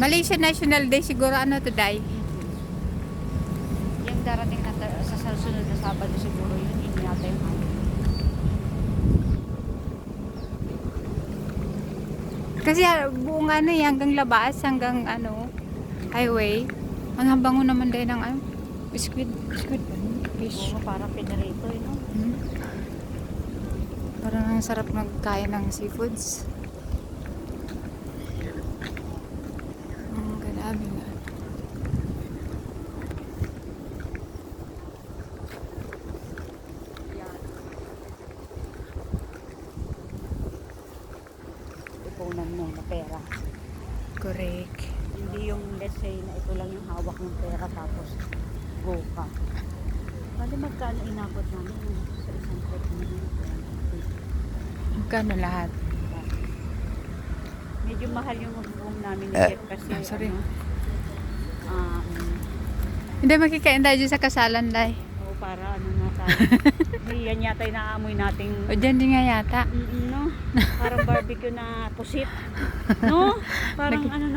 Malaysia National Day siguro ano to, Day? Yung darating na sa susunod na Sabado siguro yun yata yung ano. Kasi buong ano hanggang labas, hanggang ano, highway. Ang habango naman din ng ano, squid ba? Fish. Oo, parang pinarito no? Hmm. Parang ang sarap magkaya ng seafoods. Grabe nga. Ipunan mo na pera. Correct. Hindi yung let's say na ito lang yung hawak ng pera tapos go ka. Bali magkano inabot namin sa isang trip namin? Magkano lahat? Medyo mahal yung room namin ni Jeff kasi sorry. ano, Hindi makikain tayo dyan sa kasalan, Day. o para ano na tayo. Yan yata yung naamoy nating O dyan din nga yata. no? Parang barbecue na pusit. No? Parang ano na